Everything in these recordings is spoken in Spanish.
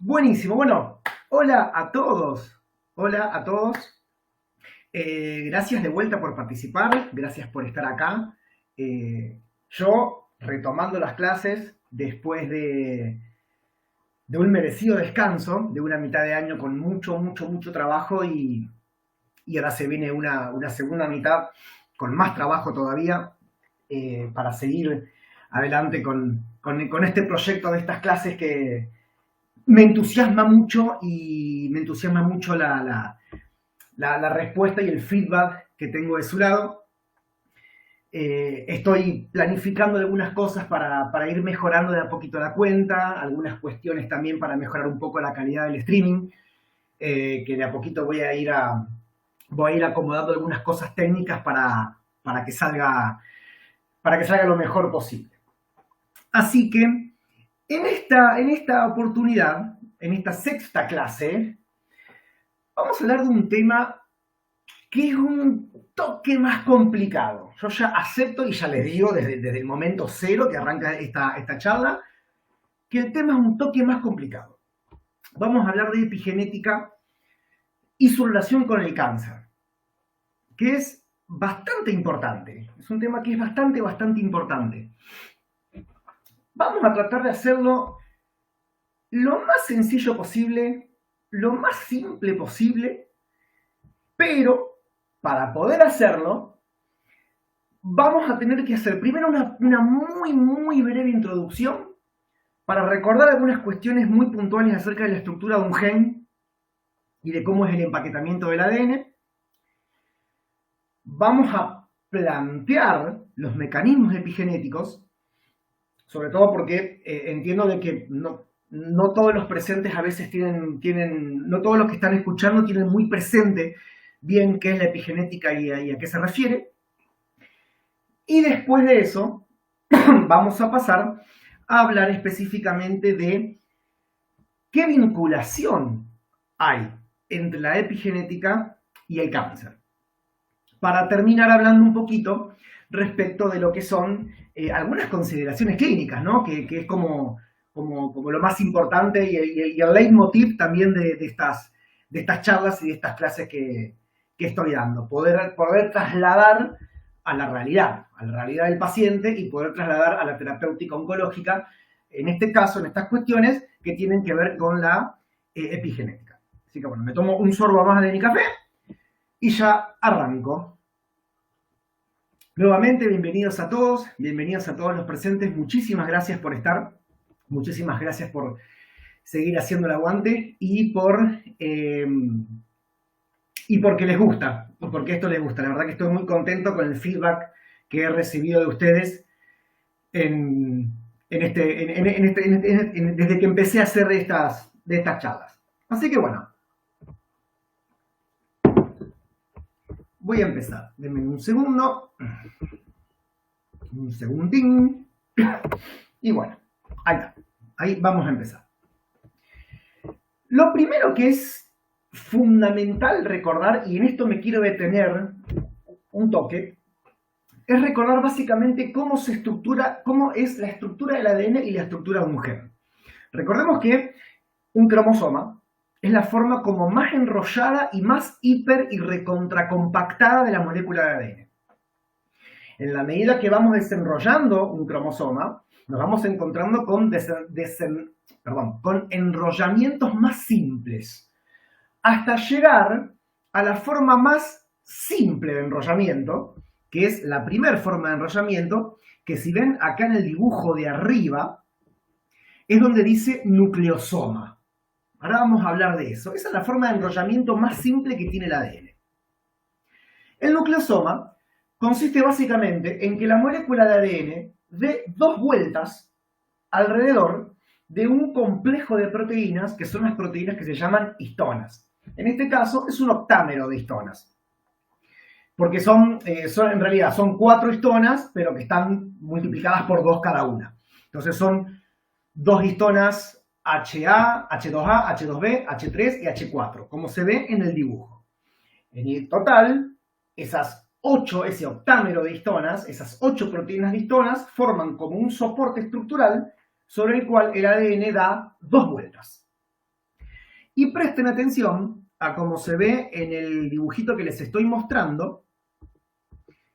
Buenísimo, bueno, hola a todos, hola a todos. Gracias de vuelta por participar, gracias por estar acá. Yo retomando las clases después de un merecido descanso, de una mitad de año con mucho trabajo y ahora se viene una segunda mitad con más trabajo todavía para seguir adelante con este proyecto de estas clases que me entusiasma mucho y me entusiasma mucho la respuesta y el feedback que tengo de su lado. Estoy planificando algunas cosas para ir mejorando de a poquito la cuenta, algunas cuestiones también para mejorar un poco la calidad del streaming, que de a poquito voy a ir acomodando algunas cosas técnicas para que para que salga lo mejor posible. Así que en esta oportunidad, en esta sexta clase, vamos a hablar de un tema que es un toque más complicado. Yo ya acepto y ya les digo desde el momento cero que arranca esta charla, que el tema es un toque más complicado. Vamos a hablar de epigenética y su relación con el cáncer, que es bastante importante. Es un tema que es bastante importante. Vamos a tratar de hacerlo lo más sencillo posible, lo más simple posible, pero para poder hacerlo, vamos a tener que hacer primero una muy breve introducción para recordar algunas cuestiones muy puntuales acerca de la estructura de un gen y de cómo es el empaquetamiento del ADN. Vamos a plantear los mecanismos epigenéticos, sobre todo porque entiendo de que no todos los presentes a veces no todos los que están escuchando tienen muy presente bien qué es la epigenética y a qué se refiere. Y después de eso, vamos a pasar a hablar específicamente de qué vinculación hay entre la epigenética y el cáncer. Para terminar hablando un poquito respecto de lo que son algunas consideraciones clínicas, ¿no? Que es como lo más importante y el leitmotiv también de estas charlas y de estas clases que estoy dando. Poder trasladar a la realidad del paciente y poder trasladar a la terapéutica oncológica, en este caso, en estas cuestiones que tienen que ver con la epigenética. Así que bueno, me tomo un sorbo más de mi café y ya arranco. Nuevamente, bienvenidos a todos los presentes. Muchísimas gracias por estar, muchísimas gracias por seguir haciendo el aguante y porque les gusta, porque esto les gusta. La verdad que estoy muy contento con el feedback que he recibido de ustedes desde que empecé a hacer de estas charlas. Así que bueno, voy a empezar. Denme un segundo. Un segundín. Y bueno, ahí está. Ahí vamos a empezar. Lo primero que es fundamental recordar, y en esto me quiero detener un toque, es recordar básicamente cómo es la estructura del ADN y la estructura de un gen. Recordemos que un cromosoma es la forma como más enrollada y más hiper y recontracompactada de la molécula de ADN. En la medida que vamos desenrollando un cromosoma, nos vamos encontrando con enrollamientos más simples, hasta llegar a la forma más simple de enrollamiento, que es la primera forma de enrollamiento, que si ven acá en el dibujo de arriba, es donde dice nucleosoma. Ahora vamos a hablar de eso. Esa es la forma de enrollamiento más simple que tiene el ADN. El nucleosoma consiste básicamente en que la molécula de ADN dé dos vueltas alrededor de un complejo de proteínas, que son las proteínas que se llaman histonas. En este caso es un octámero de histonas, porque en realidad son 4 histonas, pero que están multiplicadas por 2 cada una. Entonces son 2 histonas HA, H2A, H2B, H3 y H4, como se ve en el dibujo. En el total, ese octámero de histonas, esas 8 proteínas de histonas, forman como un soporte estructural sobre el cual el ADN da 2 vueltas. Y presten atención a cómo se ve en el dibujito que les estoy mostrando.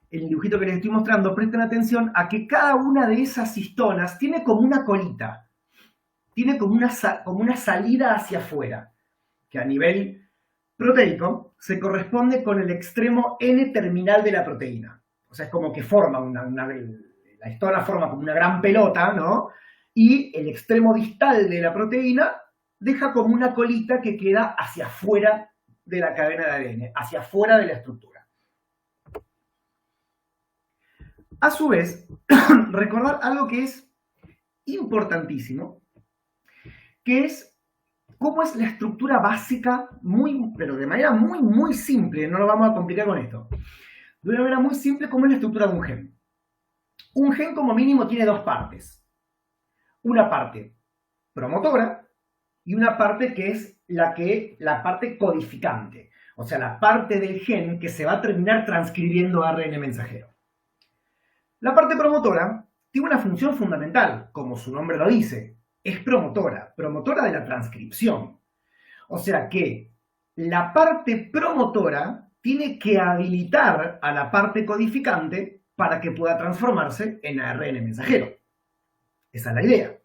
En el dibujito que les estoy mostrando, presten atención a que cada una de esas histonas tiene como una colita, tiene como una salida hacia afuera, que a nivel proteico se corresponde con el extremo N-terminal de la proteína. O sea, es como que forma la histona forma como una gran pelota, ¿no? Y el extremo distal de la proteína deja como una colita que queda hacia afuera de la cadena de ADN, hacia afuera de la estructura. A su vez, recordar algo que es importantísimo, que es cómo es la estructura básica, pero de manera muy simple, no lo vamos a complicar con esto. De una manera muy simple, cómo es la estructura de un gen. Un gen como mínimo tiene dos partes. Una parte promotora y una parte que es la parte codificante. O sea, la parte del gen que se va a terminar transcribiendo ARN mensajero. La parte promotora tiene una función fundamental, como su nombre lo dice. Es promotora de la transcripción. O sea que la parte promotora tiene que habilitar a la parte codificante para que pueda transformarse en ARN mensajero. Esa es la idea.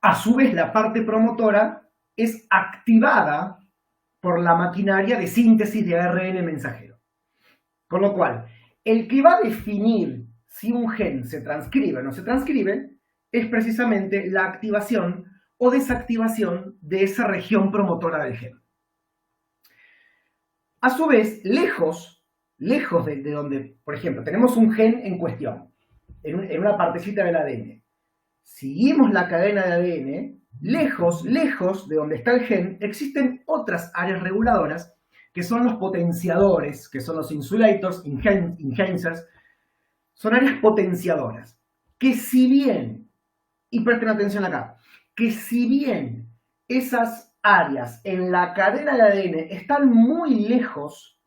A su vez, la parte promotora es activada por la maquinaria de síntesis de ARN mensajero. Con lo cual, el que va a definir si un gen se transcribe o no se transcribe es precisamente la activación o desactivación de esa región promotora del gen. A su vez, lejos de donde, por ejemplo, tenemos un gen en cuestión, en una partecita del ADN. Seguimos la cadena de ADN, lejos de donde está el gen, existen otras áreas reguladoras que son los potenciadores, que son los insulators, enhancers, son áreas potenciadoras, que si bien, y presten atención acá, que si bien esas áreas en la cadena de ADN están muy lejos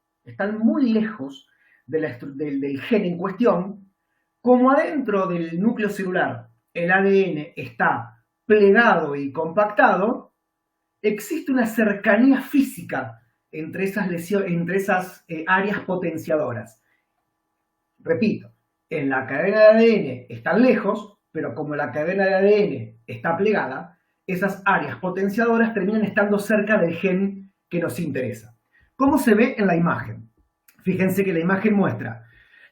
del gen en cuestión, como adentro del núcleo celular el ADN está plegado y compactado, existe una cercanía física entre esas áreas potenciadoras. Repito, en la cadena de ADN están lejos, pero como la cadena de ADN está plegada, esas áreas potenciadoras terminan estando cerca del gen que nos interesa. ¿Cómo se ve en la imagen? Fíjense que la imagen muestra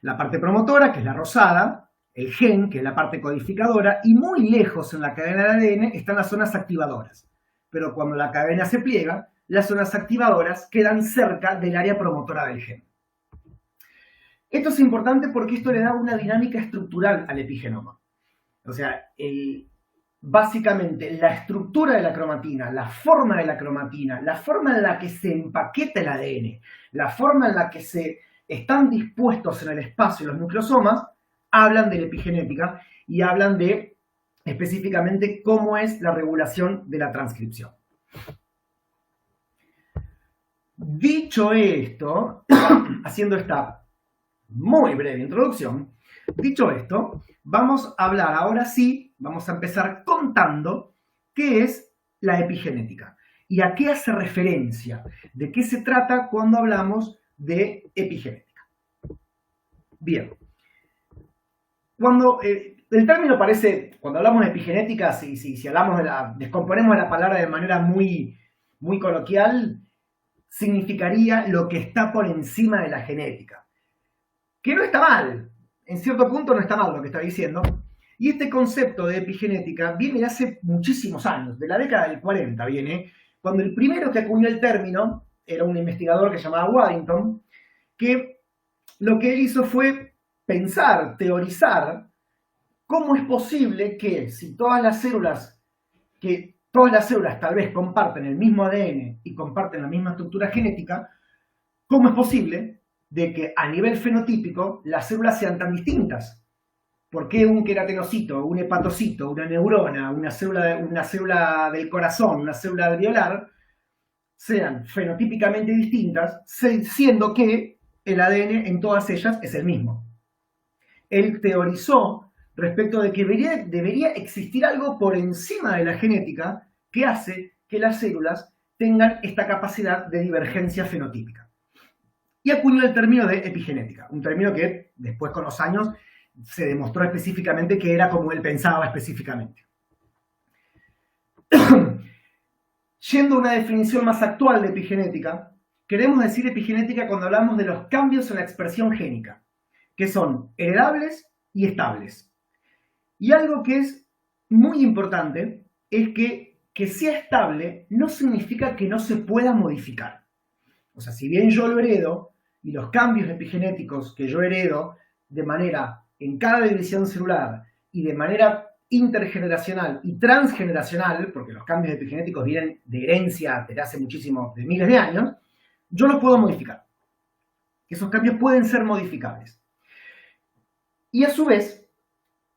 la parte promotora, que es la rosada, el gen, que es la parte codificadora, y muy lejos en la cadena de ADN están las zonas activadoras. Pero cuando la cadena se pliega, las zonas activadoras quedan cerca del área promotora del gen. Esto es importante porque esto le da una dinámica estructural al epigenoma. O sea, básicamente la estructura de la cromatina, la forma de la cromatina, la forma en la que se empaqueta el ADN, la forma en la que se están dispuestos en el espacio los nucleosomas, hablan de la epigenética y hablan de específicamente cómo es la regulación de la transcripción. Dicho esto, haciendo esta muy breve introducción, dicho esto, vamos a hablar ahora sí, vamos a empezar contando qué es la epigenética y a qué hace referencia, de qué se trata cuando hablamos de epigenética. Bien, cuando el término parece, cuando hablamos de epigenética, si hablamos descomponemos la palabra de manera muy coloquial, significaría lo que está por encima de la genética. Que no está mal, en cierto punto no está mal lo que está diciendo, y este concepto de epigenética viene de hace muchísimos años, de la década del 40 viene, cuando el primero que acuñó el término era un investigador que se llamaba Waddington, que lo que él hizo fue pensar, teorizar, cómo es posible que si todas las células tal vez comparten el mismo ADN y comparten la misma estructura genética, ¿cómo es posible de que a nivel fenotípico las células sean tan distintas? ¿Por qué un queratinocito, un hepatocito, una neurona, una célula del corazón, una célula alveolar sean fenotípicamente distintas, siendo que el ADN en todas ellas es el mismo? Él teorizó respecto de que debería existir algo por encima de la genética que hace que las células tengan esta capacidad de divergencia fenotípica. Y acuñó el término de epigenética, un término que después con los años se demostró específicamente que era como él pensaba específicamente. Yendo a una definición más actual de epigenética, queremos decir epigenética cuando hablamos de los cambios en la expresión génica, que son heredables y estables. Y algo que es muy importante es que sea estable no significa que no se pueda modificar. O sea, si bien yo lo heredo, y los cambios epigenéticos que yo heredo de manera en cada división celular y de manera intergeneracional y transgeneracional, porque los cambios epigenéticos vienen de herencia desde hace muchísimos, de miles de años, yo los puedo modificar. Esos cambios pueden ser modificables. Y a su vez,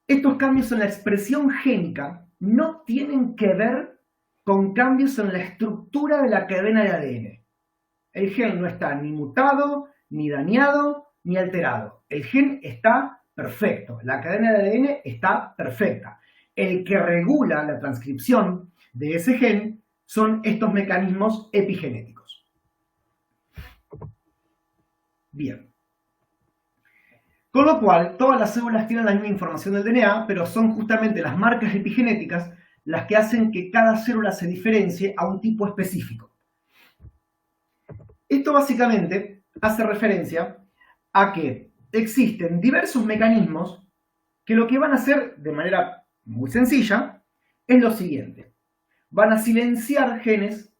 estos cambios en la expresión génica no tienen que ver con cambios en la estructura de la cadena de ADN. El gen no está ni mutado, ni dañado, ni alterado. El gen está perfecto. La cadena de ADN está perfecta. El que regula la transcripción de ese gen son estos mecanismos epigenéticos. Bien. Con lo cual, todas las células tienen la misma información del DNA, pero son justamente las marcas epigenéticas las que hacen que cada célula se diferencie a un tipo específico. Esto básicamente hace referencia a que existen diversos mecanismos que lo que van a hacer de manera muy sencilla es lo siguiente. Van a silenciar genes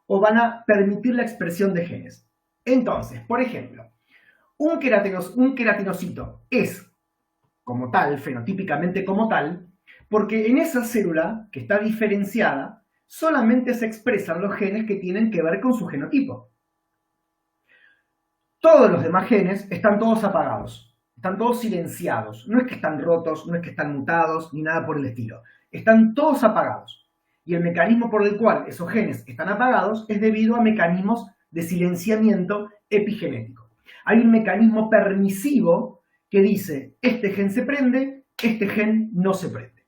o van a permitir la expresión de genes. Entonces, por ejemplo, un queratinocito es como tal, fenotípicamente como tal, porque en esa célula que está diferenciada solamente se expresan los genes que tienen que ver con su genotipo. Todos los demás genes están todos apagados, están todos silenciados. No es que están rotos, no es que están mutados, ni nada por el estilo. Están todos apagados. Y el mecanismo por el cual esos genes están apagados es debido a mecanismos de silenciamiento epigenético. Hay un mecanismo permisivo que dice, este gen se prende, este gen no se prende.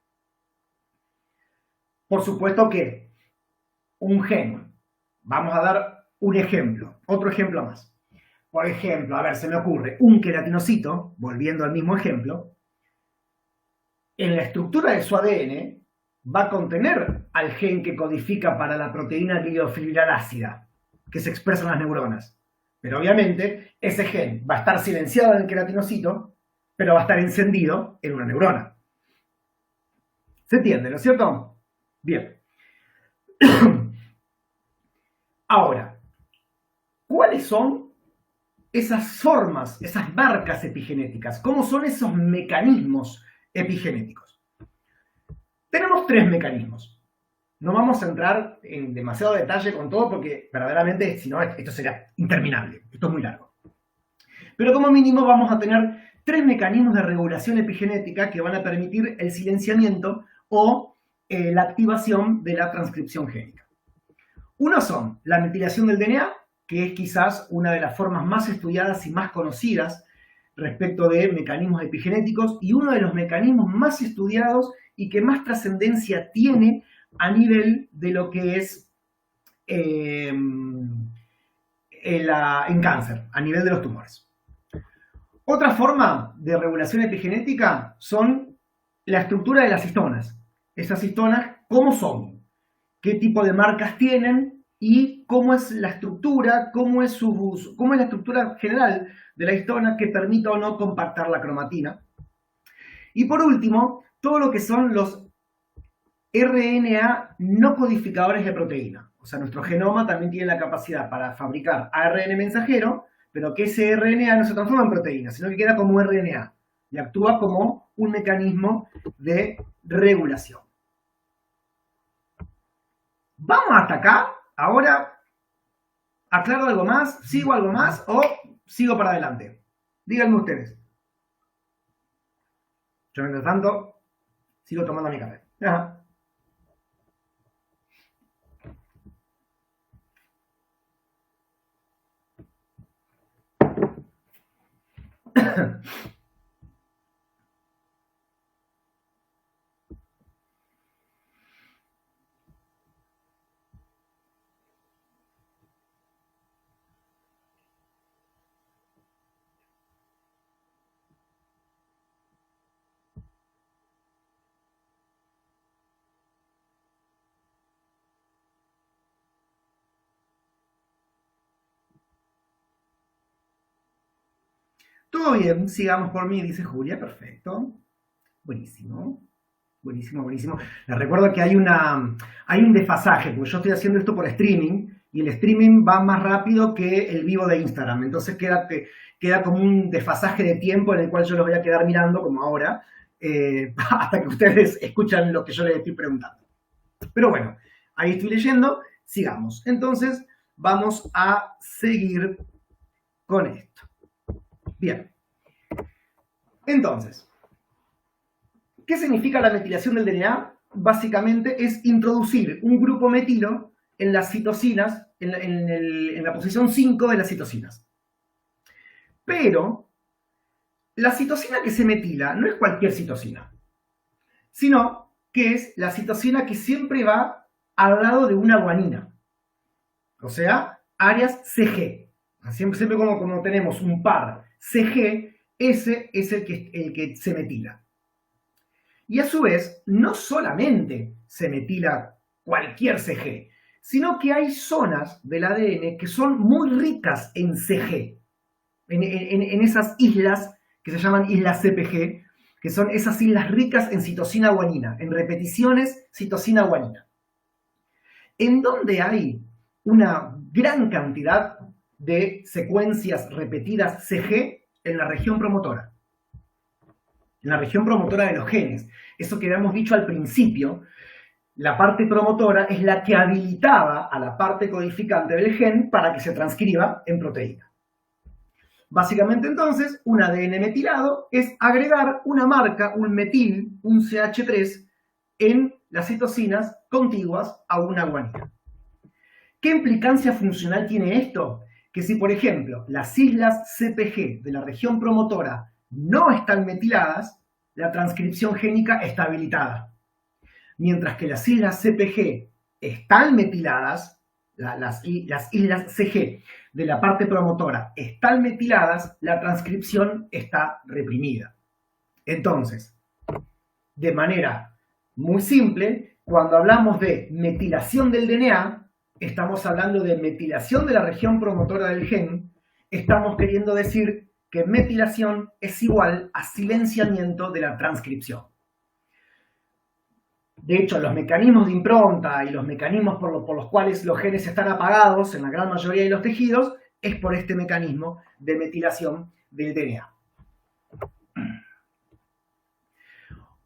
Por supuesto que un gen, vamos a dar un ejemplo, otro ejemplo más. Por ejemplo, a ver, se me ocurre, un queratinocito, volviendo al mismo ejemplo, en la estructura de su ADN va a contener al gen que codifica para la proteína gliofililar ácida, que se expresa en las neuronas. Pero obviamente ese gen va a estar silenciado en el queratinocito, pero va a estar encendido en una neurona. ¿Se entiende, no es cierto? Bien. Ahora, ¿cuáles son esas formas, esas marcas epigenéticas? ¿Cómo son esos mecanismos epigenéticos? Tenemos tres mecanismos. No vamos a entrar en demasiado detalle con todo porque verdaderamente, si no, esto sería interminable. Esto es muy largo. Pero como mínimo vamos a tener tres mecanismos de regulación epigenética que van a permitir el silenciamiento o la activación de la transcripción génica. Uno son la metilación del DNA, que es quizás una de las formas más estudiadas y más conocidas respecto de mecanismos epigenéticos y uno de los mecanismos más estudiados y que más trascendencia tiene a nivel de lo que es en cáncer, a nivel de los tumores. Otra forma de regulación epigenética son la estructura de las histonas. Esas histonas, ¿cómo son? ¿Qué tipo de marcas tienen? Y cómo es la estructura, cómo es la estructura general de la histona que permita o no compactar la cromatina. Y por último, todo lo que son los RNA no codificadores de proteína. O sea, nuestro genoma también tiene la capacidad para fabricar ARN mensajero, pero que ese RNA no se transforma en proteína, sino que queda como RNA y actúa como un mecanismo de regulación. ¿Vamos hasta acá? Ahora, ¿aclaro algo más? ¿Sigo algo más? ¿O sigo para adelante? Díganme ustedes. Yo, mientras tanto, sigo tomando mi café. Ajá. Todo bien, sigamos por mí, dice Julia, perfecto. Buenísimo. Buenísimo, buenísimo. Les recuerdo que hay un desfasaje, porque yo estoy haciendo esto por streaming y el streaming va más rápido que el vivo de Instagram. Entonces queda como un desfasaje de tiempo en el cual yo los voy a quedar mirando, como ahora, hasta que ustedes escuchan lo que yo les estoy preguntando. Pero bueno, ahí estoy leyendo, sigamos. Entonces, vamos a seguir con esto. Bien. Entonces, ¿qué significa la metilación del DNA? Básicamente es introducir un grupo metilo en las citocinas, en la posición 5 de las citocinas. Pero la citosina que se metila no es cualquier citosina, sino que es la citosina que siempre va al lado de una guanina. O sea, áreas CG. Siempre como tenemos un par CG, ese es el que se metila. Y a su vez, no solamente se metila cualquier CG, sino que hay zonas del ADN que son muy ricas en CG, en esas islas que se llaman islas CPG, que son esas islas ricas en citosina guanina, en repeticiones citosina guanina, en donde hay una gran cantidad de secuencias repetidas CG en la región promotora. En la región promotora de los genes. Eso que habíamos dicho al principio, la parte promotora es la que habilitaba a la parte codificante del gen para que se transcriba en proteína. Básicamente entonces, un ADN metilado es agregar una marca, un metil, un CH3, en las citocinas contiguas a una guanina. ¿Qué implicancia funcional tiene esto? Que si, por ejemplo, las islas CPG de la región promotora no están metiladas, la transcripción génica está habilitada. Mientras que las islas CPG están metiladas, las islas CG de la parte promotora están metiladas, la transcripción está reprimida. Entonces, de manera muy simple, cuando hablamos de metilación del DNA, estamos hablando de metilación de la región promotora del gen, estamos queriendo decir que metilación es igual a silenciamiento de la transcripción. De hecho, los mecanismos de impronta y los mecanismos por los cuales los genes están apagados en la gran mayoría de los tejidos es por este mecanismo de metilación del DNA.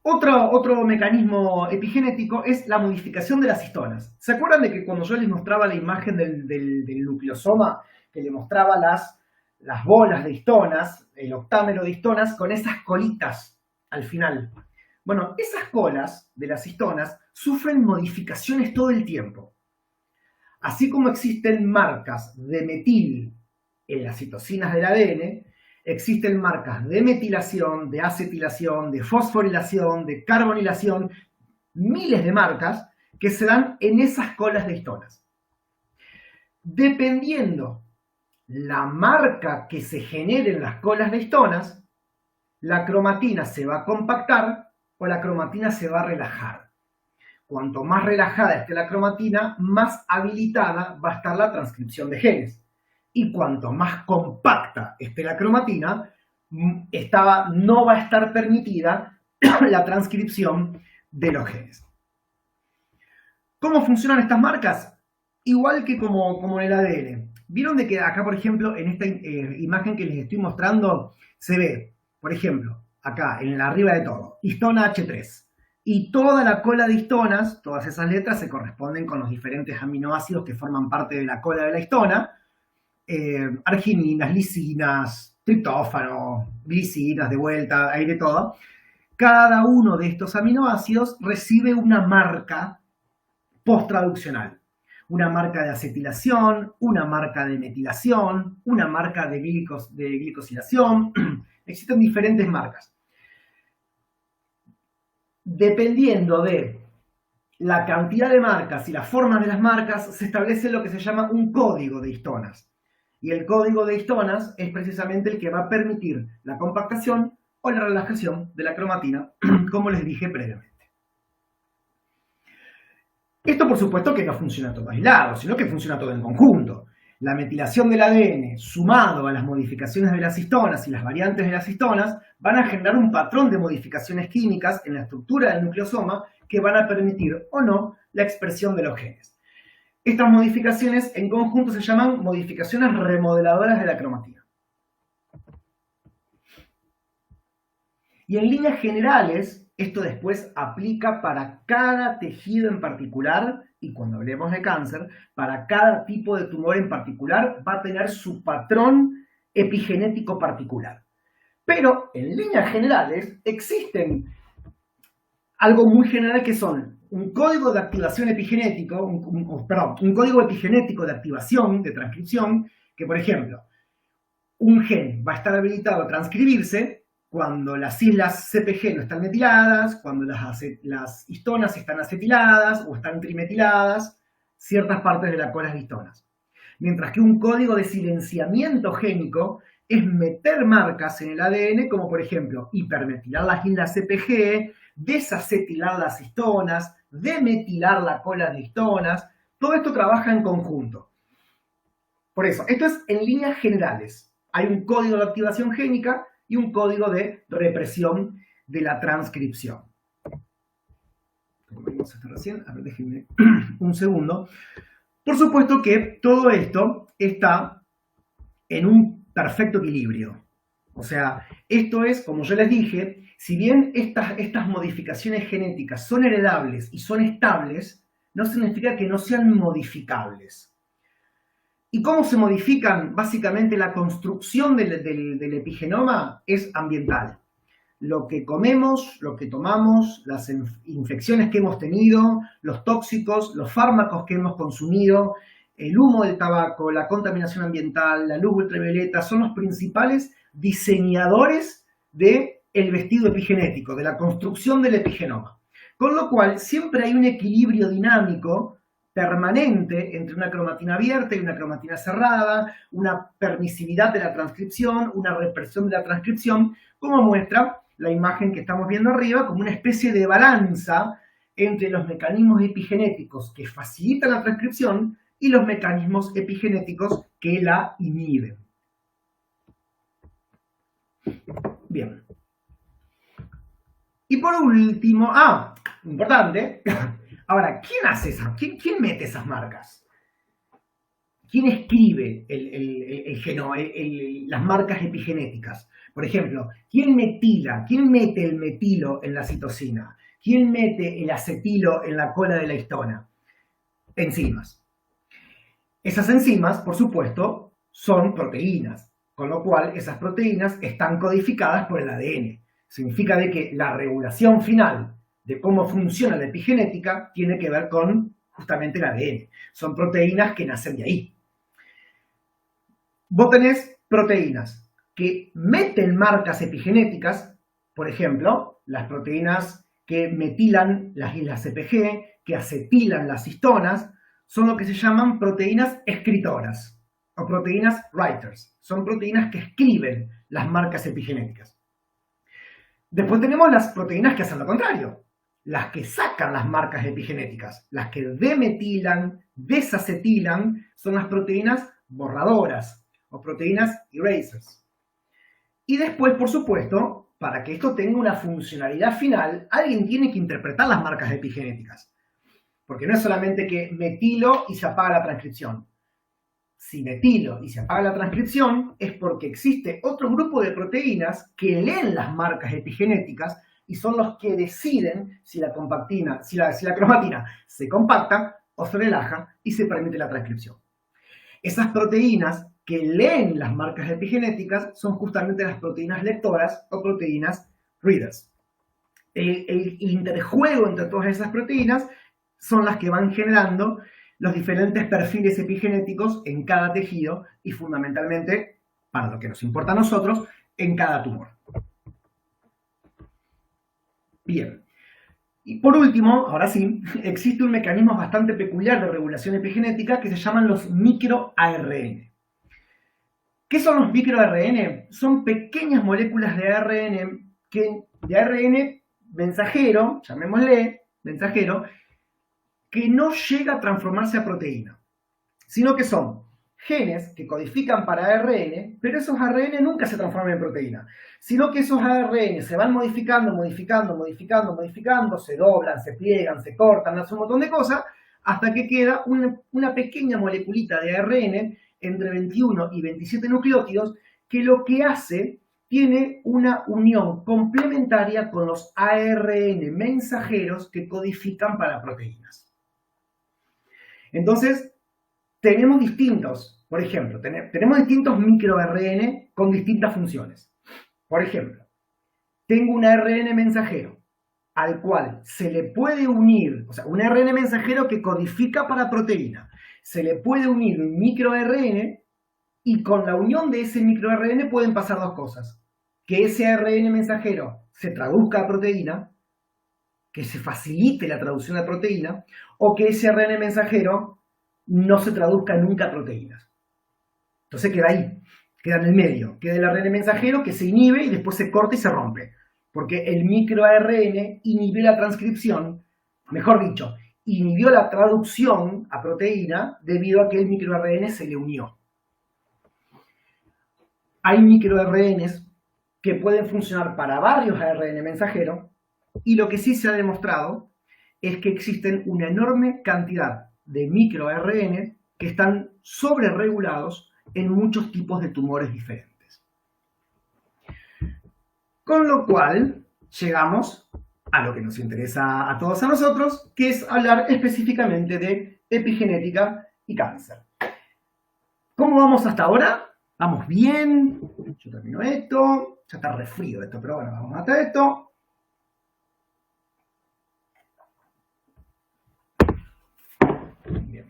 Otro mecanismo epigenético es la modificación de las histonas. ¿Se acuerdan de que cuando yo les mostraba la imagen del nucleosoma, que le mostraba las bolas de histonas, el octámero de histonas, con esas colitas al final? Bueno, esas colas de las histonas sufren modificaciones todo el tiempo. Así como existen marcas de metil en las citocinas del ADN, existen marcas de metilación, de acetilación, de fosforilación, de carbonilación, miles de marcas que se dan en esas colas de histonas. Dependiendo la marca que se genere en las colas de histonas, la cromatina se va a compactar o la cromatina se va a relajar. Cuanto más relajada esté la cromatina, más habilitada va a estar la transcripción de genes. Y cuanto más compacta esté la cromatina, no va a estar permitida la transcripción de los genes. ¿Cómo funcionan estas marcas? Igual que como en el ADN. Vieron de que acá, por ejemplo, en esta imagen que les estoy mostrando, se ve, por ejemplo, acá, en la arriba de todo, histona H3. Y toda la cola de histonas, todas esas letras se corresponden con los diferentes aminoácidos que forman parte de la cola de la histona. Argininas, lisinas, triptófano, glicinas de vuelta, hay de todo. Cada uno de estos aminoácidos recibe una marca posttraduccional. Una marca de acetilación, una marca de metilación, una marca de glicosilación. Existen diferentes marcas. Dependiendo de la cantidad de marcas y las formas de las marcas, se establece lo que se llama un código de histonas. Y el código de histonas es precisamente el que va a permitir la compactación o la relajación de la cromatina, como les dije previamente. Esto por supuesto que no funciona todo aislado, sino que funciona todo en conjunto. La metilación del ADN sumado a las modificaciones de las histonas y las variantes de las histonas van a generar un patrón de modificaciones químicas en la estructura del nucleosoma que van a permitir o no la expresión de los genes. Estas modificaciones en conjunto se llaman modificaciones remodeladoras de la cromatina. Y en líneas generales, esto después aplica para cada tejido en particular, y cuando hablemos de cáncer, para cada tipo de tumor en particular, va a tener su patrón epigenético particular. Pero en líneas generales existen algo muy general que son un código de activación epigenético, un código epigenético de activación, de transcripción, que por ejemplo, un gen va a estar habilitado a transcribirse cuando las islas CPG no están metiladas, cuando las histonas están acetiladas o están trimetiladas, ciertas partes de la cola de histonas. Mientras que un código de silenciamiento génico es meter marcas en el ADN, como por ejemplo, hipermetilar las islas CPG, desacetilar las histonas, demetilar la cola de histonas. Todo esto trabaja en conjunto. Por eso, esto es en líneas generales. Hay un código de activación génica y un código de represión de la transcripción. Como vimos hasta recién, a ver, déjenme un segundo. Por supuesto que todo esto está en un perfecto equilibrio. O sea, esto es, como yo les dije, si bien estas modificaciones genéticas son heredables y son estables, no significa que no sean modificables. ¿Y cómo se modifican? Básicamente la construcción del epigenoma es ambiental. Lo que comemos, lo que tomamos, las infecciones que hemos tenido, los tóxicos, los fármacos que hemos consumido, el humo del tabaco, la contaminación ambiental, la luz ultravioleta, son los principales diseñadores del vestido epigenético, de la construcción del epigenoma. Con lo cual, siempre hay un equilibrio dinámico permanente entre una cromatina abierta y una cromatina cerrada, una permisividad de la transcripción, una represión de la transcripción, como muestra la imagen que estamos viendo arriba, como una especie de balanza entre los mecanismos epigenéticos que facilitan la transcripción y los mecanismos epigenéticos que la inhiben. Bien. Y por último, importante, ahora, ¿quién hace esas? ¿Quién mete esas marcas? ¿Quién escribe el genoma, las marcas epigenéticas? Por ejemplo, ¿quién metila? ¿Quién mete el metilo en la citosina? ¿Quién mete el acetilo en la cola de la histona? Enzimas. Esas enzimas, por supuesto, son proteínas, con lo cual esas proteínas están codificadas por el ADN. Significa de que la regulación final de cómo funciona la epigenética tiene que ver con justamente el ADN. Son proteínas que nacen de ahí. Vos tenés proteínas que meten marcas epigenéticas, por ejemplo, las proteínas que metilan las islas CPG, que acetilan las histonas, son lo que se llaman proteínas escritoras o proteínas writers. Son proteínas que escriben las marcas epigenéticas. Después tenemos las proteínas que hacen lo contrario, las que sacan las marcas epigenéticas, las que demetilan, desacetilan, son las proteínas borradoras o proteínas erasers. Y después, por supuesto, para que esto tenga una funcionalidad final, alguien tiene que interpretar las marcas epigenéticas. Porque no es solamente que metilo y se apaga la transcripción. Si metilo y se apaga la transcripción es porque existe otro grupo de proteínas que leen las marcas epigenéticas y son los que deciden si la cromatina se compacta o se relaja y se permite la transcripción. Esas proteínas que leen las marcas epigenéticas son justamente las proteínas lectoras o proteínas readers. El interjuego entre todas esas proteínas son las que van generando los diferentes perfiles epigenéticos en cada tejido y fundamentalmente, para lo que nos importa a nosotros, en cada tumor. Bien. Y por último, ahora sí, existe un mecanismo bastante peculiar de regulación epigenética que se llaman los microARN. ¿Qué son los microARN? Son pequeñas moléculas de ARN, de ARN mensajero, llamémosle mensajero, que no llega a transformarse a proteína, sino que son genes que codifican para ARN, pero esos ARN nunca se transforman en proteína, sino que esos ARN se van modificando, se doblan, se pliegan, se cortan, hacen un montón de cosas, hasta que queda una pequeña moleculita de ARN entre 21 y 27 nucleótidos que lo que hace tiene una unión complementaria con los ARN mensajeros que codifican para proteínas. Entonces, tenemos distintos, por ejemplo, tenemos distintos microARN con distintas funciones. Por ejemplo, tengo un ARN mensajero al cual se le puede unir, o sea, un ARN mensajero que codifica para proteína. Se le puede unir un microARN y con la unión de ese microARN pueden pasar dos cosas. Que ese ARN mensajero se traduzca a proteína, que se facilite la traducción a proteína, o que ese ARN mensajero no se traduzca nunca a proteínas. Entonces queda ahí, queda en el medio. Queda el ARN mensajero que se inhibe y después se corta y se rompe. Porque el microARN inhibió la transcripción, mejor dicho, inhibió la traducción a proteína debido a que el microARN se le unió. Hay microARNs que pueden funcionar para varios ARN mensajeros y lo que sí se ha demostrado es que existen una enorme cantidad de microARN que están sobreregulados en muchos tipos de tumores diferentes. Con lo cual, llegamos a lo que nos interesa a todos a nosotros, que es hablar específicamente de epigenética y cáncer. ¿Cómo vamos hasta ahora? Vamos bien. Yo termino esto. Ya está re frío esto, pero bueno, vamos hasta esto. Bien.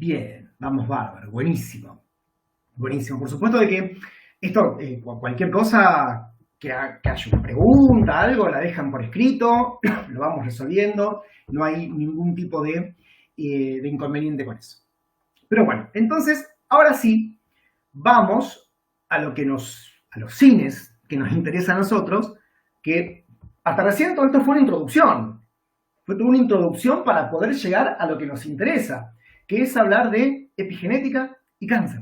Bien, vamos bárbaro, buenísimo. Buenísimo. Por supuesto de que esto, cualquier cosa que haya una pregunta, algo, la dejan por escrito, lo vamos resolviendo, no hay ningún tipo de inconveniente con eso. Pero bueno, entonces, ahora sí, vamos a lo que a los cines que nos interesa a nosotros, que hasta recién todo esto fue una introducción. Fue toda una introducción para poder llegar a lo que nos interesa, que es hablar de epigenética y cáncer.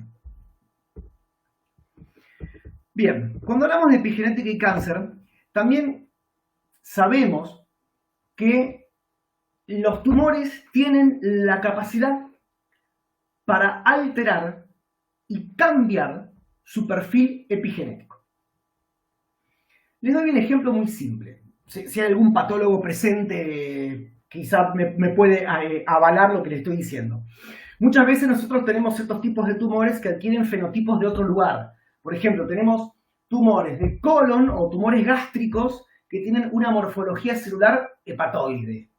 Bien, cuando hablamos de epigenética y cáncer, también sabemos que los tumores tienen la capacidad para alterar y cambiar su perfil epigenético. Les doy un ejemplo muy simple. Si hay algún patólogo presente, quizás me puede avalar lo que les estoy diciendo. Muchas veces nosotros tenemos ciertos tipos de tumores que adquieren fenotipos de otro lugar. Por ejemplo, tenemos tumores de colon o tumores gástricos que tienen una morfología celular hepatoide.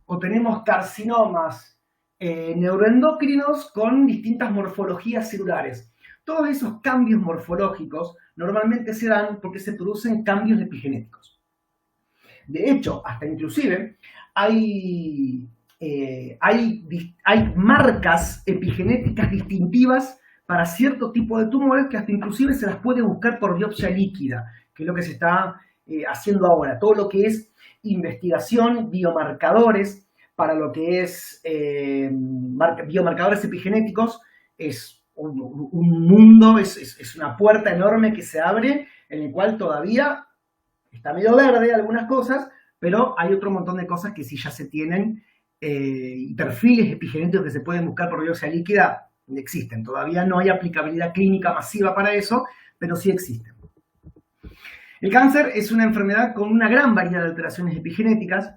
O tenemos carcinomas neuroendocrinos con distintas morfologías celulares. Todos esos cambios morfológicos normalmente se dan porque se producen cambios epigenéticos. De hecho, hasta inclusive hay marcas epigenéticas distintivas para cierto tipo de tumores que hasta inclusive se las puede buscar por biopsia líquida, que es lo que se está haciendo ahora. Todo lo que es investigación, biomarcadores, para lo que es biomarcadores epigenéticos, es un mundo, es una puerta enorme que se abre, en el cual todavía está medio verde algunas cosas, pero hay otro montón de cosas que sí ya se tienen, perfiles epigenéticos que se pueden buscar por biopsia líquida, existen. Todavía no hay aplicabilidad clínica masiva para eso, pero sí existen. El cáncer es una enfermedad con una gran variedad de alteraciones epigenéticas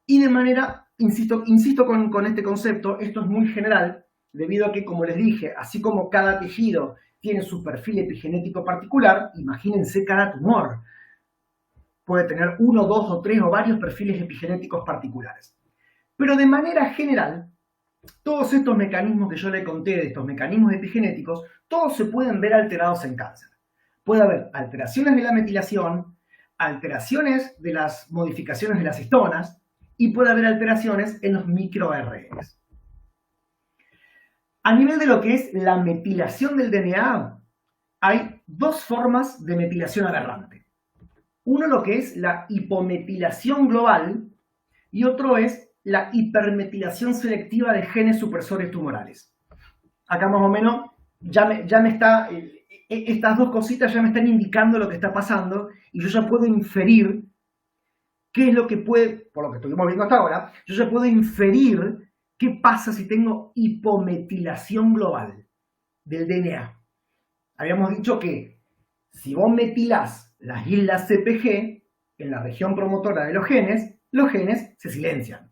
y de manera, insisto con este concepto, esto es muy general, debido a que, como les dije, así como cada tejido tiene su perfil epigenético particular, imagínense cada tumor. puede tener uno, dos o tres o varios perfiles epigenéticos particulares. Pero de manera general, todos estos mecanismos que yo le conté, de estos mecanismos epigenéticos, todos se pueden ver alterados en cáncer. Puede haber alteraciones de la metilación, alteraciones de las modificaciones de las histonas y puede haber alteraciones en los microRNAs. A nivel de lo que es la metilación del DNA, hay dos formas de metilación aberrante. Uno lo que es la hipometilación global y otro es la hipermetilación selectiva de genes supresores tumorales. Acá más o menos estas dos cositas ya me están indicando lo que está pasando y yo ya puedo inferir qué es lo que puede, por lo que estuvimos viendo hasta ahora, yo ya puedo inferir qué pasa si tengo hipometilación global del DNA. Habíamos dicho que si vos metilás las islas CPG en la región promotora de los genes se silencian.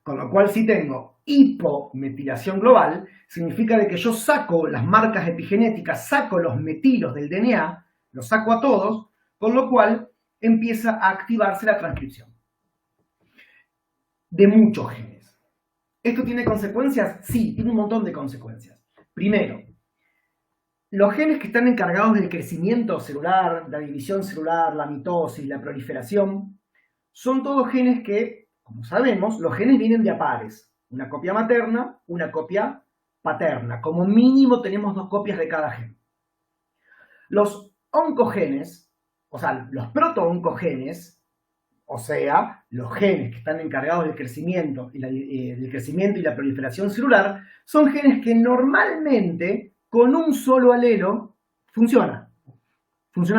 Con lo cual, si tengo hipometilación global, significa de que yo saco las marcas epigenéticas, saco los metilos del DNA, los saco a todos, con lo cual empieza a activarse la transcripción de muchos genes. ¿Esto tiene consecuencias? Sí, tiene un montón de consecuencias. Primero, los genes que están encargados del crecimiento celular, la división celular, la mitosis, la proliferación, son todos genes que, como sabemos, los genes vienen de a pares. Una copia materna, una copia paterna. Como mínimo tenemos 2 copias de cada gen. Los oncogenes, o sea, los protooncogenes, o sea, los genes que están encargados del crecimiento y la proliferación celular, son genes que normalmente con un solo alelo funcionan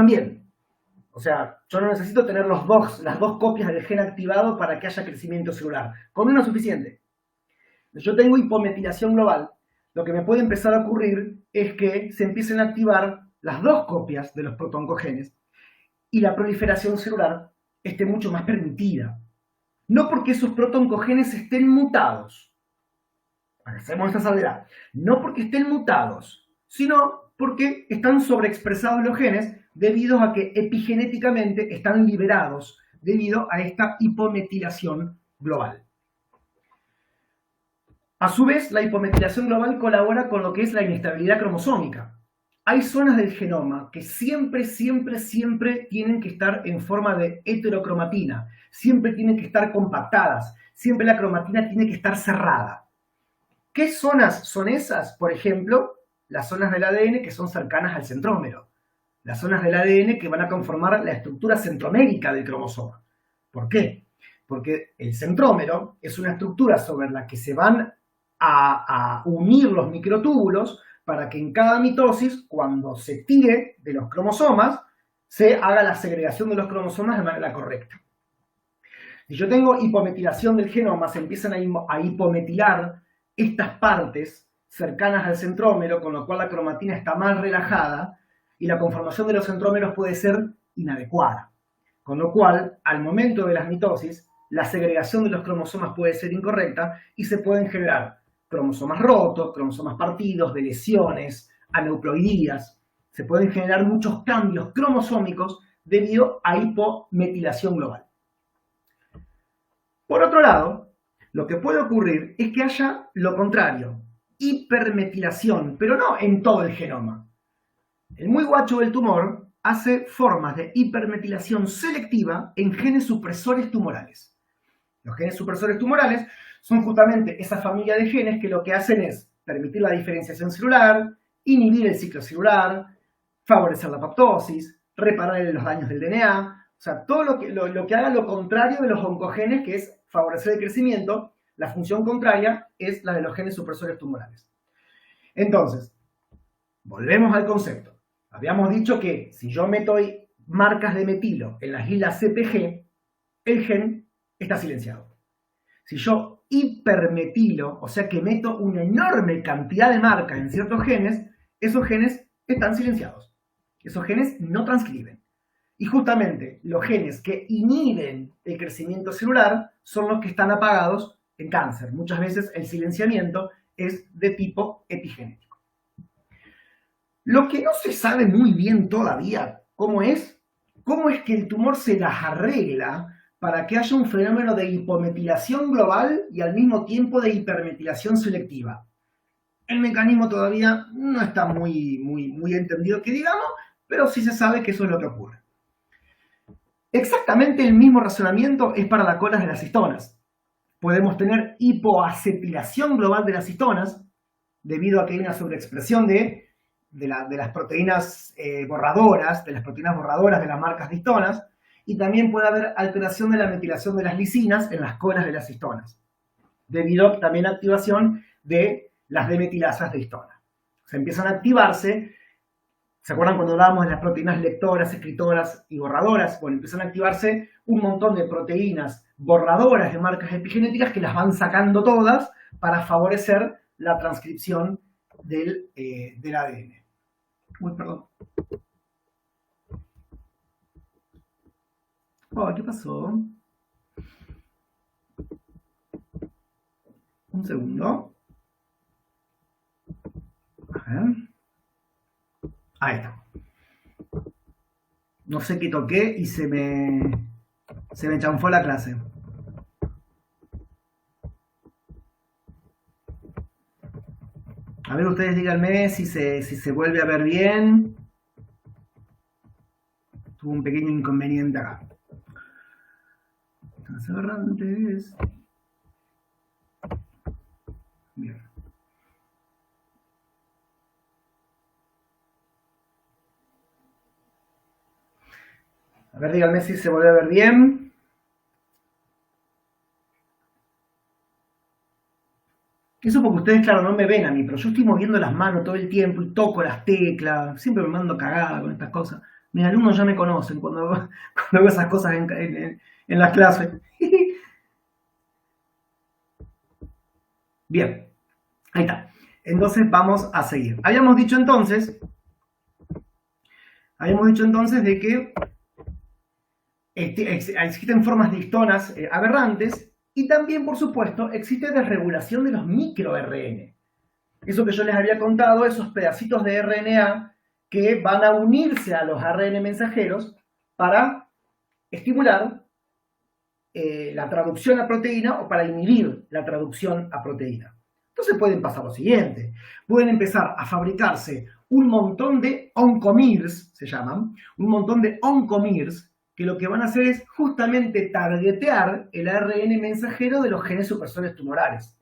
bien. O sea, yo no necesito tener las dos copias del gen activado para que haya crecimiento celular. Con uno es suficiente. Yo tengo hipometilación global. Lo que me puede empezar a ocurrir es que se empiecen a activar las 2 copias de los protooncogenes y la proliferación celular esté mucho más permitida. No porque esos protooncogenes estén mutados. Hacemos esta salvedad. No porque estén mutados, sino porque están sobreexpresados los genes debido a que epigenéticamente están liberados debido a esta hipometilación global. A su vez, la hipometilación global colabora con lo que es la inestabilidad cromosómica. Hay zonas del genoma que siempre tienen que estar en forma de heterocromatina, siempre tienen que estar compactadas, siempre la cromatina tiene que estar cerrada. ¿Qué zonas son esas? Por ejemplo, las zonas del ADN que son cercanas al centrómero. Las zonas del ADN que van a conformar la estructura centromérica del cromosoma. ¿Por qué? Porque el centrómero es una estructura sobre la que se van a unir los microtúbulos para que en cada mitosis, cuando se tire de los cromosomas, se haga la segregación de los cromosomas de manera correcta. Si yo tengo hipometilación del genoma, se empiezan a hipometilar estas partes cercanas al centrómero, con lo cual la cromatina está más relajada y la conformación de los centrómeros puede ser inadecuada. Con lo cual, al momento de las mitosis, la segregación de los cromosomas puede ser incorrecta y se pueden generar cromosomas rotos, cromosomas partidos, de lesiones, aneuploidías. Se pueden generar muchos cambios cromosómicos debido a hipometilación global. Por otro lado, lo que puede ocurrir es que haya lo contrario, hipermetilación, pero no en todo el genoma. El muy guacho del tumor hace formas de hipermetilación selectiva en genes supresores tumorales. Los genes supresores tumorales son justamente esa familia de genes que lo que hacen es permitir la diferenciación celular, inhibir el ciclo celular, favorecer la apoptosis, reparar los daños del DNA, o sea, todo lo que haga lo contrario de los oncogenes, que es favorecer el crecimiento. La función contraria es la de los genes supresores tumorales. Entonces, volvemos al concepto. Habíamos dicho que si yo meto marcas de metilo en las islas CPG, el gen está silenciado. Si yo hipermetilo, o sea que meto una enorme cantidad de marcas en ciertos genes, esos genes están silenciados. Esos genes no transcriben. Y justamente los genes que inhiben el crecimiento celular son los que están apagados en cáncer. Muchas veces el silenciamiento es de tipo epigenético. Lo que no se sabe muy bien todavía cómo es cómo es que el tumor se las arregla para que haya un fenómeno de hipometilación global y al mismo tiempo de hipermetilación selectiva. El mecanismo todavía no está muy entendido que digamos, pero sí se sabe que eso es lo que ocurre. Exactamente el mismo razonamiento es para la cola de las histonas. Podemos tener hipoacetilación global de las histonas, debido a que hay una sobreexpresión de las proteínas borradoras, de las proteínas borradoras de las marcas de histonas, y también puede haber alteración de la metilación de las lisinas en las colas de las histonas, debido también a activación de las demetilasas de histona. Se empiezan a activarse, ¿se acuerdan cuando hablábamos de las proteínas lectoras, escritoras y borradoras? Bueno, empiezan a activarse un montón de proteínas borradoras de marcas epigenéticas que las van sacando todas para favorecer la transcripción del ADN. Uy, perdón. Oh, ¿qué pasó? Un segundo. A ver. Ahí está. No sé qué toqué y se me chanfó la clase. A ver, ustedes díganme si se vuelve a ver bien. Tuve un pequeño inconveniente acá. Aberrantes. Bien. A ver, díganme si se vuelve a ver bien. Eso porque ustedes, claro, no me ven a mí, pero yo estoy moviendo las manos todo el tiempo y toco las teclas. Siempre me mando cagada con estas cosas. Mis alumnos ya me conocen cuando hago esas cosas en las clases. Bien, ahí está. Entonces vamos a seguir. Habíamos dicho entonces de que existen formas de histonas aberrantes y también, por supuesto, existe desregulación de los microRN. Eso que yo les había contado, esos pedacitos de RNA que van a unirse a los ARN mensajeros para estimular la traducción a proteína o para inhibir la traducción a proteína. Entonces pueden pasar lo siguiente, pueden empezar a fabricarse un montón de oncomers, se llaman, un montón de oncomers que lo que van a hacer es justamente targetear el ARN mensajero de los genes supresores tumorales.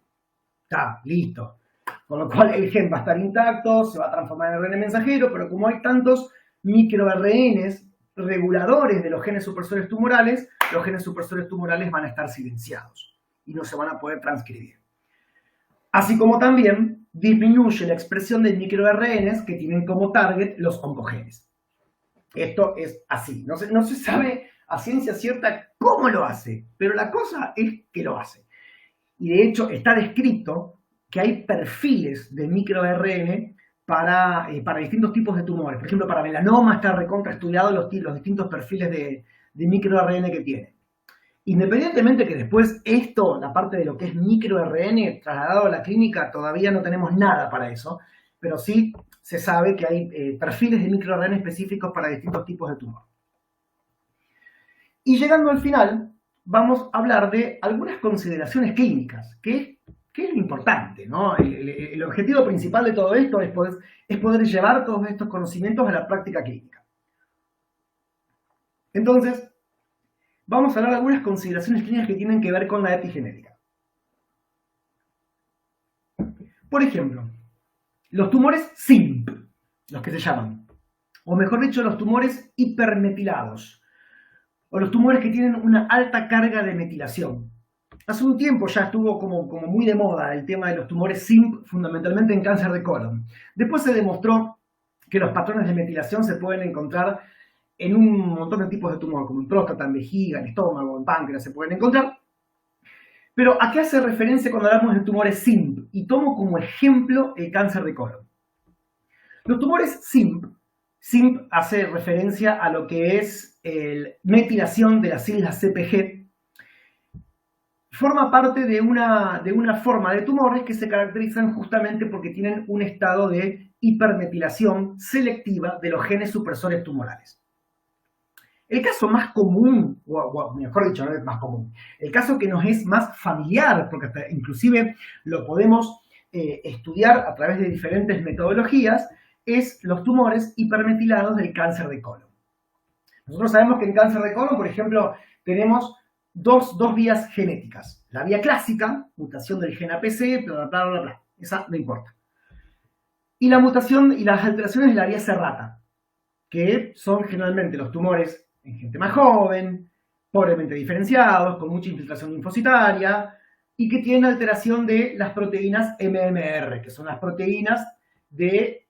Está, listo. Con lo cual el gen va a estar intacto, se va a transformar en ARN mensajero, pero como hay tantos microRNs reguladores de los genes supresores tumorales, los genes supresores tumorales van a estar silenciados y no se van a poder transcribir. Así como también disminuye la expresión de microRNs que tienen como target los oncogenes. Esto es así. No se sabe a ciencia cierta cómo lo hace, pero la cosa es que lo hace. Y de hecho está descrito que hay perfiles de microRN para distintos tipos de tumores. Por ejemplo, para melanoma está recontra estudiado los distintos perfiles de microRN que tiene. Independientemente que después esto, la parte de lo que es microRN trasladado a la clínica, todavía no tenemos nada para eso, pero sí se sabe que hay perfiles de microRN específicos para distintos tipos de tumor. Y llegando al final, vamos a hablar de algunas consideraciones clínicas, que es lo importante, ¿no? El objetivo principal de todo esto es poder llevar todos estos conocimientos a la práctica clínica. Entonces, vamos a hablar de algunas consideraciones clínicas que tienen que ver con la epigenética. Por ejemplo, los tumores SIMP, los que se llaman, o mejor dicho, los tumores hipermetilados, o los tumores que tienen una alta carga de metilación. Hace un tiempo ya estuvo como muy de moda el tema de los tumores SIMP, fundamentalmente en cáncer de colon. Después se demostró que los patrones de metilación se pueden encontrar en un montón de tipos de tumor, como en próstata, en vejiga, en estómago, en páncreas, se pueden encontrar. Pero ¿a qué hace referencia cuando hablamos de tumores SIMP? Y tomo como ejemplo el cáncer de colon. Los tumores SIMP hace referencia a lo que es la metilación de las islas CPG. Forma parte de una forma de tumores que se caracterizan justamente porque tienen un estado de hipermetilación selectiva de los genes supresores tumorales. El caso más común, o mejor dicho, no es más común, el caso que nos es más familiar, porque hasta inclusive lo podemos estudiar a través de diferentes metodologías, es los tumores hipermetilados del cáncer de colon. Nosotros sabemos que en cáncer de colon, por ejemplo, tenemos dos vías genéticas. La vía clásica, mutación del gen APC, bla, bla, bla, bla. Esa no importa. Y la mutación y las alteraciones de la vía serrata, que son generalmente los tumores en gente más joven, pobremente diferenciados, con mucha infiltración linfocitaria, y que tienen alteración de las proteínas MMR, que son las proteínas de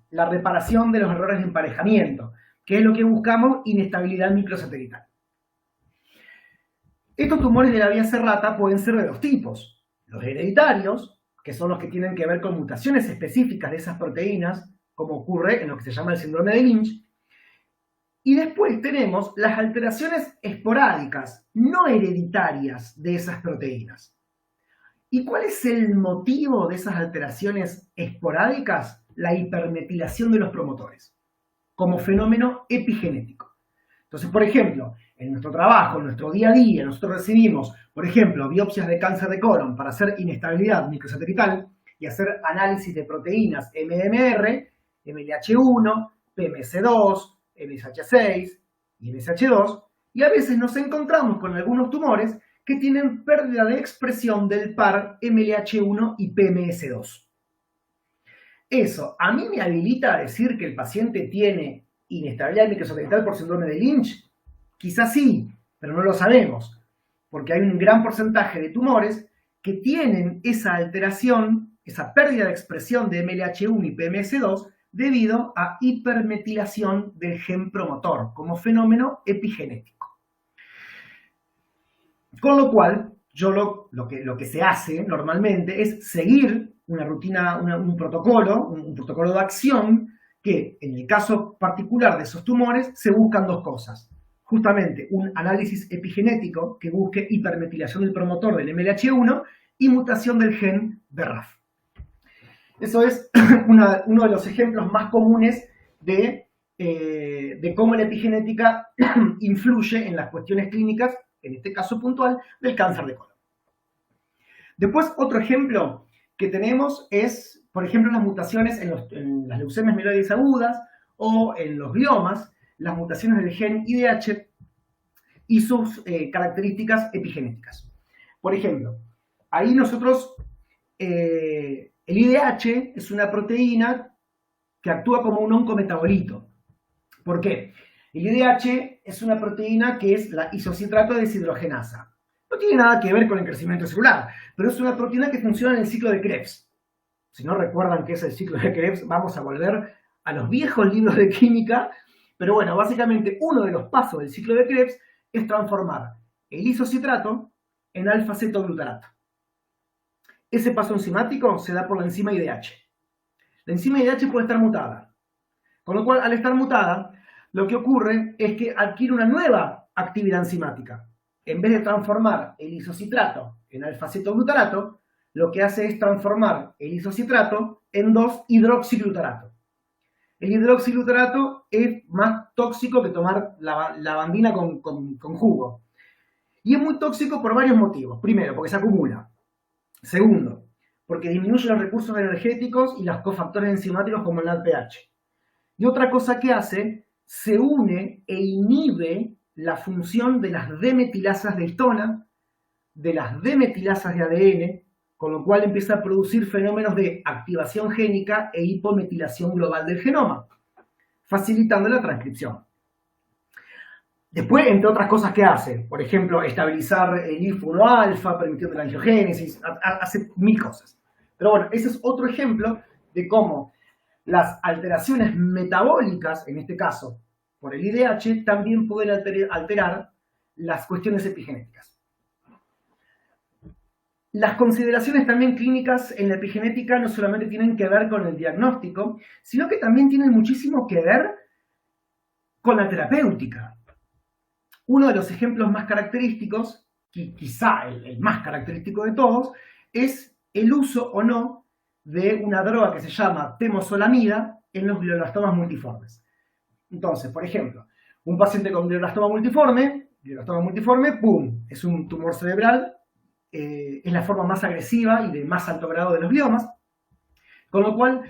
la reparación de los errores de emparejamiento, que es lo que buscamos, inestabilidad microsatelital. Estos tumores de la vía serrata pueden ser de dos tipos: los hereditarios, que son los que tienen que ver con mutaciones específicas de esas proteínas, como ocurre en lo que se llama el síndrome de Lynch, y después tenemos las alteraciones esporádicas, no hereditarias de esas proteínas. ¿Y cuál es el motivo de esas alteraciones esporádicas? La hipermetilación de los promotores, como fenómeno epigenético. Entonces, por ejemplo, en nuestro trabajo, en nuestro día a día, nosotros recibimos, por ejemplo, biopsias de cáncer de colon para hacer inestabilidad microsatelital y hacer análisis de proteínas MMR, MLH1, PMS2, MSH6 y MSH2, y a veces nos encontramos con algunos tumores que tienen pérdida de expresión del par MLH1 y PMS2. Eso a mí me habilita a decir que el paciente tiene inestabilidad microsatelital por síndrome de Lynch. Quizás sí, pero no lo sabemos, porque hay un gran porcentaje de tumores que tienen esa alteración, esa pérdida de expresión de MLH1 y PMS2 debido a hipermetilación del gen promotor como fenómeno epigenético. Con lo cual, lo que se hace normalmente es seguir una rutina, un protocolo de acción que, en el caso particular de esos tumores, se buscan dos cosas. Justamente un análisis epigenético que busque hipermetilación del promotor del MLH1 y mutación del gen de RAF. Eso es uno de los ejemplos más comunes de cómo la epigenética influye en las cuestiones clínicas, en este caso puntual, del cáncer de colon. Después, otro ejemplo que tenemos es, por ejemplo, las mutaciones en las leucemias mieloides agudas o en los gliomas, las mutaciones del gen IDH y sus características epigenéticas. Por ejemplo, ahí nosotros, el IDH es una proteína que actúa como un oncometabolito. ¿Por qué? El IDH es una proteína que es la isocitrato deshidrogenasa. No tiene nada que ver con el crecimiento celular, pero es una proteína que funciona en el ciclo de Krebs. Si no recuerdan qué es el ciclo de Krebs, vamos a volver a los viejos libros de química. Pero bueno, básicamente uno de los pasos del ciclo de Krebs es transformar el isocitrato en alfa-cetoglutarato. Ese paso enzimático se da por la enzima IDH. La enzima IDH puede estar mutada. Con lo cual, al estar mutada, lo que ocurre es que adquiere una nueva actividad enzimática. En vez de transformar el isocitrato en alfa-cetoglutarato, lo que hace es transformar el isocitrato en 2-hidroxiglutarato. El hidroxiglutarato es más tóxico que tomar lavandina con jugo. Y es muy tóxico por varios motivos. Primero, porque se acumula. Segundo, porque disminuye los recursos energéticos y los cofactores enzimáticos como el NADPH. Y otra cosa que hace, se une e inhibe la función de las D-metilasas de histona, de las D-metilasas de ADN, con lo cual empieza a producir fenómenos de activación génica e hipometilación global del genoma, facilitando la transcripción. Después, entre otras cosas que hace, por ejemplo, estabilizar el IF1-alfa, permitiendo la angiogénesis, hace mil cosas. Pero bueno, ese es otro ejemplo de cómo las alteraciones metabólicas, en este caso por el IDH, también pueden alterar las cuestiones epigenéticas. Las consideraciones también clínicas en la epigenética no solamente tienen que ver con el diagnóstico, sino que también tienen muchísimo que ver con la terapéutica. Uno de los ejemplos más característicos, quizá el más característico de todos, es el uso o no de una droga que se llama temozolomida en los glioblastomas multiformes. Entonces, por ejemplo, Un paciente con glioblastoma multiforme, ¡pum!, es un tumor cerebral, es la forma más agresiva y de más alto grado de los gliomas, con lo cual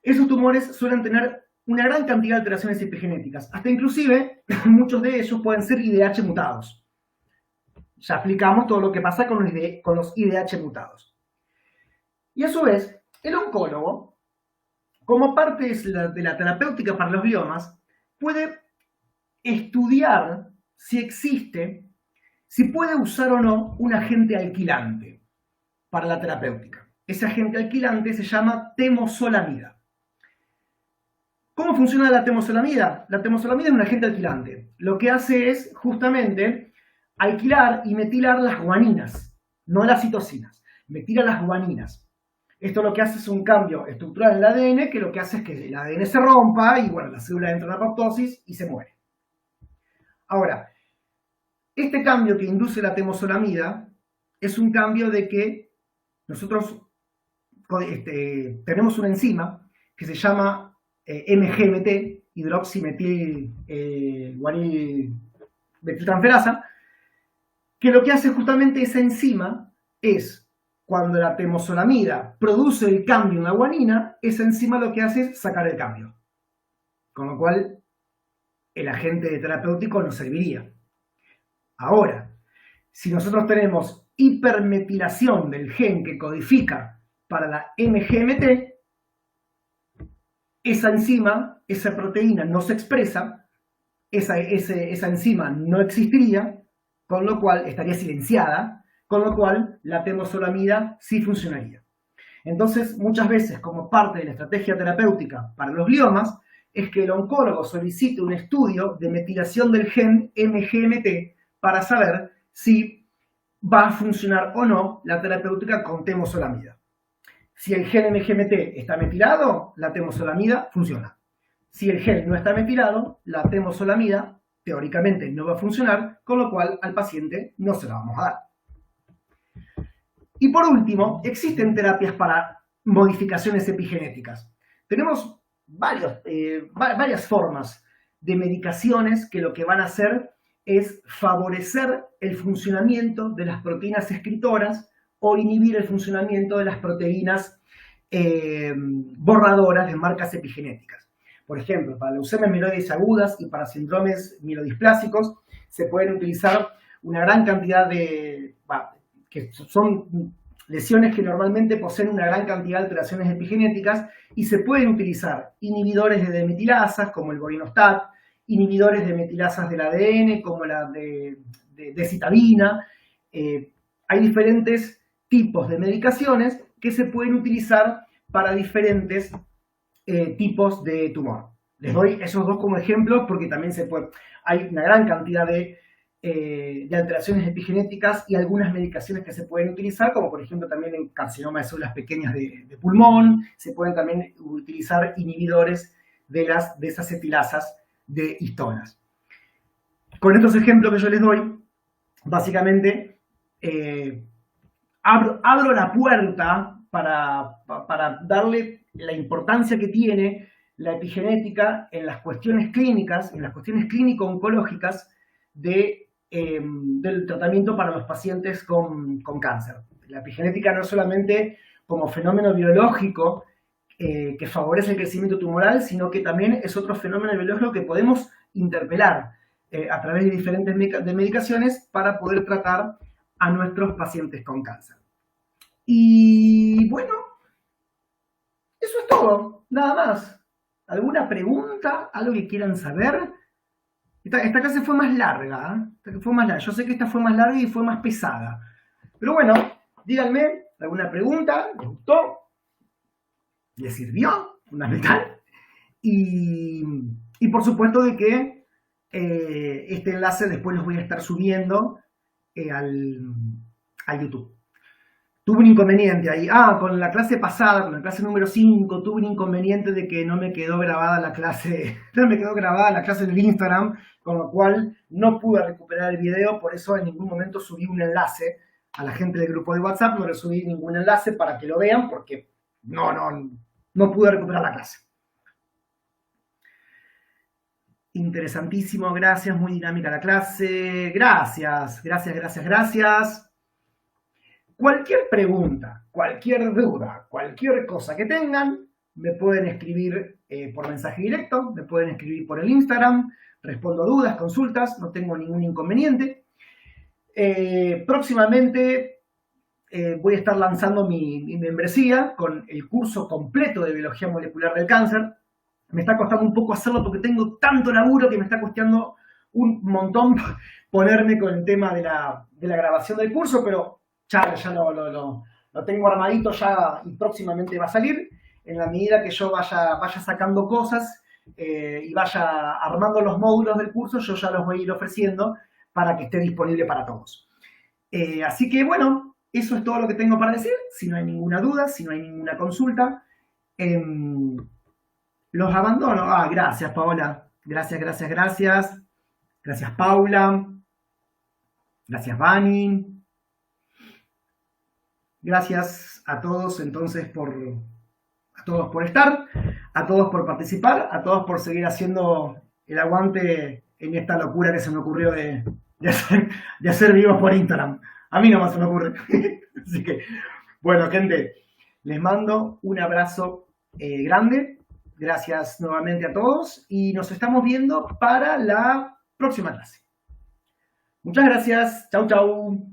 esos tumores suelen tener una gran cantidad de alteraciones epigenéticas, hasta inclusive muchos de ellos pueden ser IDH mutados. Ya explicamos todo lo que pasa con los IDH mutados. Y a su vez, el oncólogo, como parte de la terapéutica para los gliomas, puede estudiar si existe, si puede usar o no un agente alquilante para la terapéutica. Ese agente alquilante se llama temozolomida. ¿Cómo funciona la temozolomida? La temozolomida es un agente alquilante. Lo que hace es justamente alquilar y metilar las guaninas, no las citocinas, metila las guaninas. Esto lo que hace es un cambio estructural en el ADN, que lo que hace es que el ADN se rompa y bueno, la célula entra en apoptosis y se muere. Ahora, este cambio que induce la temozolomida es un cambio de que nosotros tenemos una enzima que se llama MGMT, hidroximetil guanil metiltransferasa, que lo que hace justamente esa enzima es, cuando la temozolomida produce el cambio en la guanina, esa enzima lo que hace es sacar el cambio. Con lo cual, el agente terapéutico nos serviría. Ahora, si nosotros tenemos hipermetilación del gen que codifica para la MGMT, esa enzima, esa proteína no se expresa, esa enzima no existiría, con lo cual estaría silenciada, con lo cual la temozolomida sí funcionaría. Entonces, muchas veces, como parte de la estrategia terapéutica para los gliomas, es que el oncólogo solicite un estudio de metilación del gen MGMT para saber si va a funcionar o no la terapéutica con temozolomida. Si el gen MGMT está metilado, la temozolomida funciona. Si el gen no está metilado, la temozolomida teóricamente no va a funcionar, con lo cual al paciente no se la vamos a dar. Y por último, existen terapias para modificaciones epigenéticas. Tenemos varias formas de medicaciones que lo que van a hacer es favorecer el funcionamiento de las proteínas escritoras o inhibir el funcionamiento de las proteínas borradoras de marcas epigenéticas. Por ejemplo, para leucemias mieloides agudas y para síndromes mielodisplásicos se pueden utilizar una gran cantidad que son lesiones que normalmente poseen una gran cantidad de alteraciones epigenéticas y se pueden utilizar inhibidores de demetilasas como el vorinostat, inhibidores de metilasas del ADN como la de citabina. Hay diferentes tipos de medicaciones que se pueden utilizar para diferentes tipos de tumor. Les doy esos dos como ejemplos porque también hay una gran cantidad de alteraciones epigenéticas y algunas medicaciones que se pueden utilizar, como por ejemplo también en carcinoma de células pequeñas de pulmón, se pueden también utilizar inhibidores de esas etilasas de histonas. Con estos ejemplos que yo les doy, básicamente abro la puerta para darle la importancia que tiene la epigenética en las cuestiones clínicas, en las cuestiones clínico-oncológicas del tratamiento para los pacientes con cáncer. La epigenética no es solamente como fenómeno biológico que favorece el crecimiento tumoral, sino que también es otro fenómeno biológico que podemos interpelar a través de diferentes medicaciones para poder tratar a nuestros pacientes con cáncer. Y bueno, eso es todo, nada más. ¿Alguna pregunta? ¿Algo que quieran saber? Esta clase fue más larga, Yo sé que esta fue más larga y fue más pesada. Pero bueno, díganme, ¿alguna pregunta? ¿Les gustó? ¿Les sirvió? Fundamental. Y por supuesto de que este enlace después los voy a estar subiendo a YouTube. Tuve un inconveniente ahí. Con la clase pasada, con la clase número 5, tuve un inconveniente de que no me quedó grabada la clase en el Instagram, con lo cual no pude recuperar el video, por eso en ningún momento subí un enlace a la gente del grupo de WhatsApp, no le subí ningún enlace para que lo vean, porque no pude recuperar la clase. Interesantísimo, gracias, muy dinámica la clase. Gracias, gracias, gracias, gracias. Cualquier pregunta, cualquier duda, cualquier cosa que tengan, me pueden escribir por mensaje directo, me pueden escribir por el Instagram, respondo dudas, consultas, no tengo ningún inconveniente. Próximamente voy a estar lanzando mi membresía con el curso completo de biología molecular del cáncer. Me está costando un poco hacerlo porque tengo tanto laburo que me está costando un montón ponerme con el tema de la grabación del curso, pero ya lo tengo armadito ya y próximamente va a salir. En la medida que yo vaya sacando cosas y vaya armando los módulos del curso, yo ya los voy a ir ofreciendo para que esté disponible para todos. Así que bueno, eso es todo lo que tengo para decir. Si no hay ninguna duda, si no hay ninguna consulta, los abandono. Gracias, Paola. Gracias, gracias, gracias. Gracias, Paula. Gracias, Vani. Gracias a todos entonces a todos por estar, a todos por participar, a todos por seguir haciendo el aguante en esta locura que se me ocurrió de hacer vivos por Instagram. A mí nomás se me ocurre. Así que, bueno, gente, les mando un abrazo grande. Gracias nuevamente a todos y nos estamos viendo para la próxima clase. Muchas gracias. Chau, chau.